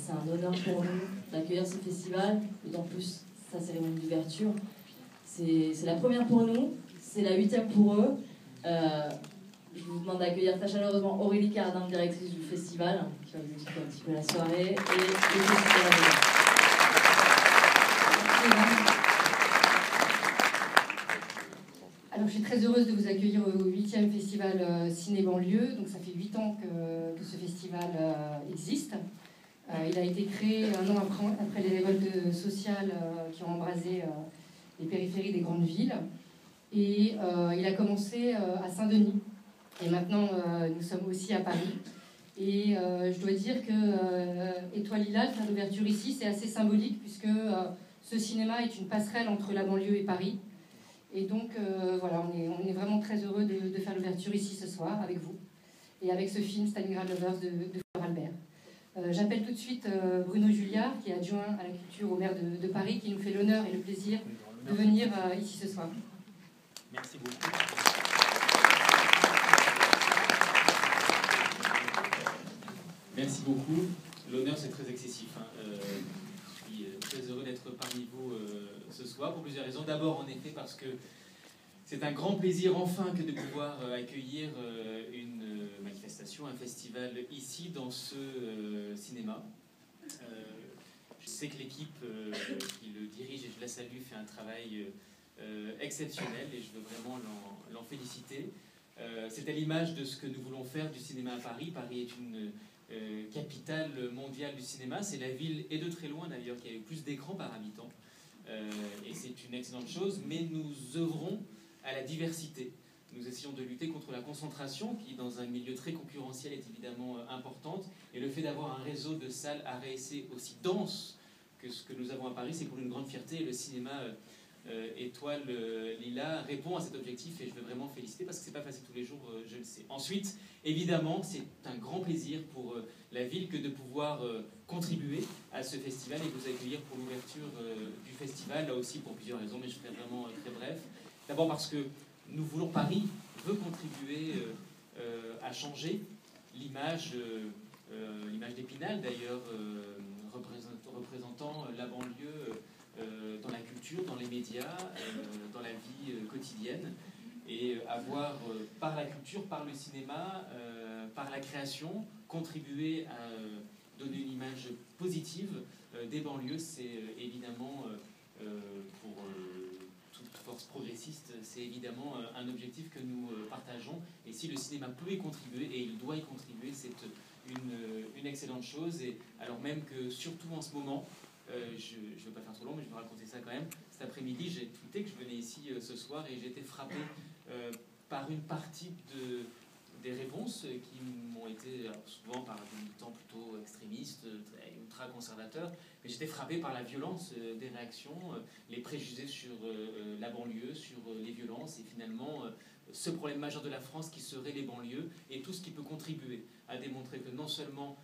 c'est un honneur pour nous d'accueillir ce festival, d'autant plus sa cérémonie d'ouverture. C'est la première pour nous, c'est la 8e pour eux. Je vous demande d'accueillir très chaleureusement Aurélie Cardin, directrice du festival, qui va vous expliquer un petit peu la soirée, et le festival. Alors, je suis très heureuse de vous accueillir au 8e festival Ciné Banlieue. Donc, ça fait 8 ans que ce festival existe. Il a été créé un an après les révoltes sociales qui ont embrasé les périphéries des grandes villes. Et il a commencé à Saint-Denis. Et maintenant, nous sommes aussi à Paris. Et je dois dire que Étoile Hilal, faire l'ouverture ici, c'est assez symbolique, puisque ce cinéma est une passerelle entre la banlieue et Paris. Et donc, voilà, on est vraiment très heureux de faire l'ouverture ici ce soir, avec vous, et avec ce film Stalingrad Lovers de Fleur Albert. J'appelle tout de suite Bruno Julliard, qui est adjoint à la culture au maire de Paris, qui nous fait l'honneur et le plaisir de venir ici ce soir. Merci beaucoup. Merci beaucoup. L'honneur, c'est très excessif. Je suis très heureux d'être parmi vous ce soir pour plusieurs raisons. D'abord, en effet, parce que c'est un grand plaisir enfin que de pouvoir accueillir une manifestation, un festival ici dans ce cinéma. Je sais que l'équipe qui le dirige, et je la salue, fait un travail exceptionnel et je veux vraiment l'en féliciter. C'est à l'image de ce que nous voulons faire du cinéma à Paris. Paris est une capitale mondiale du cinéma. C'est la ville, et de très loin d'ailleurs, qui a eu plus d'écrans par habitant. Et c'est une excellente chose, mais nous œuvrons à la diversité. Nous essayons de lutter contre la concentration, qui dans un milieu très concurrentiel est évidemment importante. Et le fait d'avoir un réseau de salles ARSC aussi dense que ce que nous avons à Paris, c'est pour une grande fierté. Et le cinéma Étoile Lila répond à cet objectif, et je veux vraiment féliciter parce que c'est pas facile tous les jours, je le sais. Ensuite, évidemment, c'est un grand plaisir pour la ville que de pouvoir contribuer à ce festival et vous accueillir pour l'ouverture du festival, là aussi pour plusieurs raisons, mais je ferai vraiment très bref. D'abord parce que nous voulons, Paris veut contribuer à changer l'image d'Épinal d'ailleurs, représentant la banlieue dans la culture, dans les médias, dans la vie quotidienne, et avoir par la culture, par le cinéma, par la création, contribuer à donner une image positive des banlieues. C'est évidemment pour toute force progressiste, c'est évidemment un objectif que nous partageons, et si le cinéma peut y contribuer, et il doit y contribuer, c'est une excellente chose. Et alors même que surtout en ce moment, je ne veux pas faire trop long, mais je vais raconter ça quand même. Cet après-midi, j'ai tweeté que je venais ici ce soir et j'ai été frappé par une partie des réponses qui m'ont été, alors souvent par des militants plutôt extrémistes, ultra-conservateurs, mais j'étais frappé par la violence des réactions, les préjugés sur la banlieue, sur les violences, et finalement ce problème majeur de la France qui serait les banlieues, et tout ce qui peut contribuer à démontrer que non seulement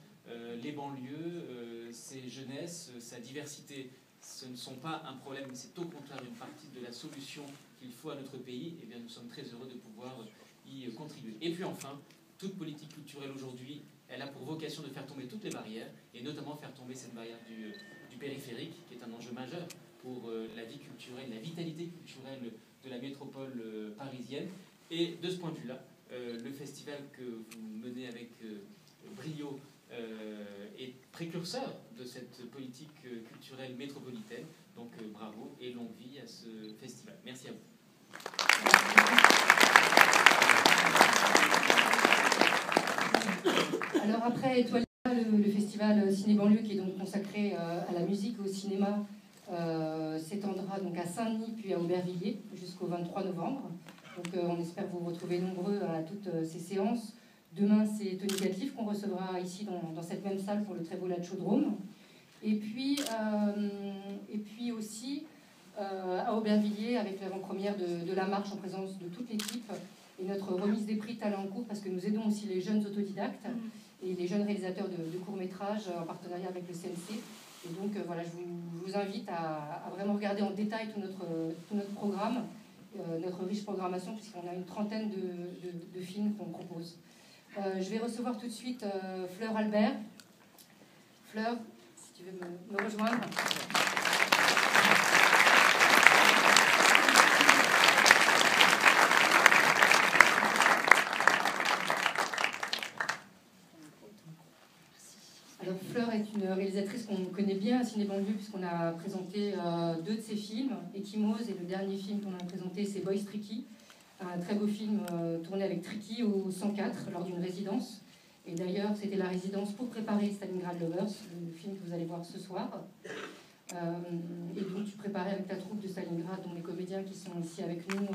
les banlieues, ces jeunesses, sa diversité, ce ne sont pas un problème, mais c'est au contraire une partie de la solution qu'il faut à notre pays. Et bien, nous sommes très heureux de pouvoir y contribuer. Et puis enfin, toute politique culturelle aujourd'hui, elle a pour vocation de faire tomber toutes les barrières, et notamment faire tomber cette barrière du périphérique, qui est un enjeu majeur pour la vie culturelle, la vitalité culturelle de la métropole parisienne. Et de ce point de vue-là, le festival que vous menez avec brio est précurseur de cette politique culturelle métropolitaine. Donc bravo et longue vie à ce festival. Merci à vous. Alors après Étoile, le festival Ciné Banlieue, qui est donc consacré à la musique et au cinéma, s'étendra donc à Saint-Denis puis à Aubervilliers jusqu'au 23 novembre. Donc on espère vous retrouver nombreux à toutes ces séances. Demain, c'est Tony Gatlif qu'on recevra ici dans cette même salle pour le très beau Lachaudrome. Et puis aussi à Aubervilliers, avec l'avant-première de La Marche en présence de toute l'équipe et notre remise des prix talent en cours, parce que nous aidons aussi les jeunes autodidactes et les jeunes réalisateurs de courts-métrages en partenariat avec le CNC. Et donc voilà, je vous invite à vraiment regarder en détail tout notre programme, notre riche programmation, puisqu'on a une trentaine de films qu'on propose. Je vais recevoir tout de suite Fleur Albert. Fleur, si tu veux me rejoindre. Alors Fleur est une réalisatrice qu'on connaît bien à Ciné Banlieue puisqu'on a présenté 2 de ses films, Ekimose, et le dernier film qu'on a présenté c'est Boys Tricky, un très beau film tourné avec Tricky au 104 lors d'une résidence. Et d'ailleurs c'était la résidence pour préparer Stalingrad Lovers, le film que vous allez voir ce soir. Et donc tu préparais avec ta troupe de Stalingrad, dont les comédiens qui sont ici avec nous,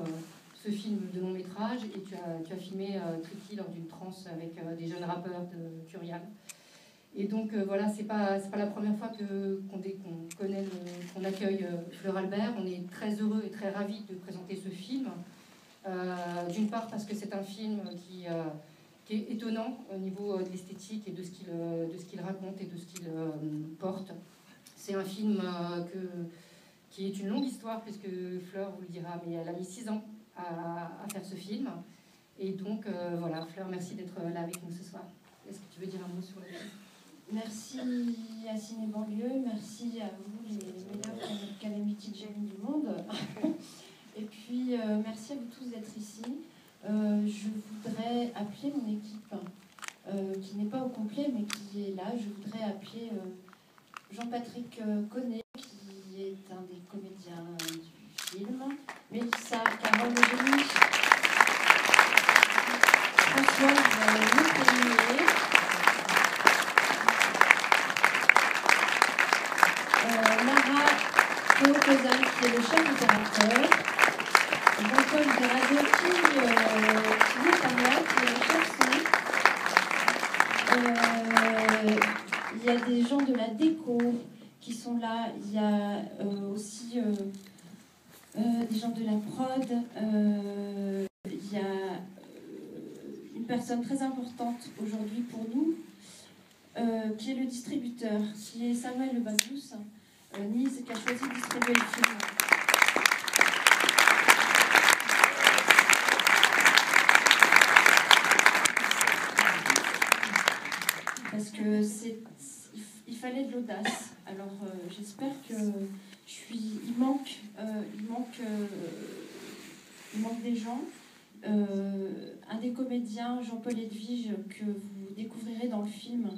ce film de long métrage, et tu as filmé Tricky lors d'une transe avec des jeunes rappeurs de Curial. Et donc voilà, c'est pas la première fois qu'on accueille Fleur Albert. On est très heureux et très ravis de présenter ce film. D'une part parce que c'est un film qui est étonnant au niveau de l'esthétique et de ce qu'il raconte et de ce qu'il porte. C'est un film qui est une longue histoire, puisque Fleur vous le dira, mais elle a mis 6 ans à faire ce film. Et donc voilà, Fleur, merci d'être là avec nous ce soir. Est-ce que tu veux dire un mot sur le film ? Merci à Ciné Banlieue, merci à vous les meilleurs calamity Jane du monde. Et puis merci à vous tous d'être ici. Je voudrais appeler mon équipe, qui n'est pas au complet mais qui est là. Je voudrais appeler Jean-Patrick Connet, qui est un des comédiens du film, Mélissa, Carole Eugénie, Françoise Montpellier, Lara Théokozan, qui est le chef opérateur, Jean-Paul Gerardo, qui est par là, qui est le chef son. Il y a des gens de la déco qui sont là, il y a aussi des gens de la prod, il y a une personne très importante aujourd'hui pour nous, qui est le distributeur, qui est Samuel Le Bagous, Nice, qui a choisi de distribuer le film. Parce que il fallait de l'audace. Alors j'espère que il manque des gens. Un des comédiens, Jean-Paul Edwige, que vous découvrirez dans le film,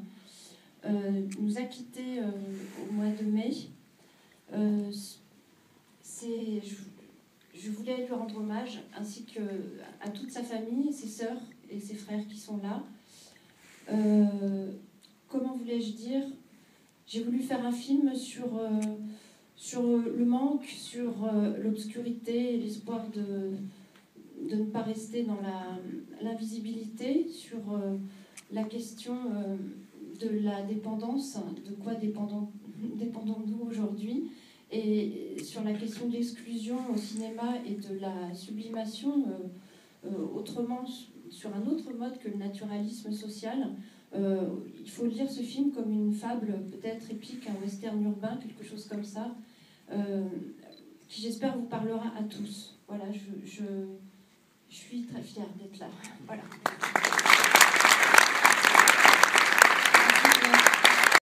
nous a quittés au mois de mai. Je voulais lui rendre hommage, ainsi qu'à toute sa famille, ses sœurs et ses frères qui sont là. Comment voulais-je dire ? J'ai voulu faire un film sur le manque, sur l'obscurité et l'espoir de ne pas rester dans l'invisibilité, sur la question de la dépendance, de quoi dépendons-nous aujourd'hui, et sur la question de l'exclusion au cinéma et de la sublimation, autrement, sur un autre mode que le naturalisme social. Il faut lire ce film comme une fable, peut-être épique, un western urbain, quelque chose comme ça, qui j'espère vous parlera à tous. Voilà, je suis très fière d'être là. Voilà.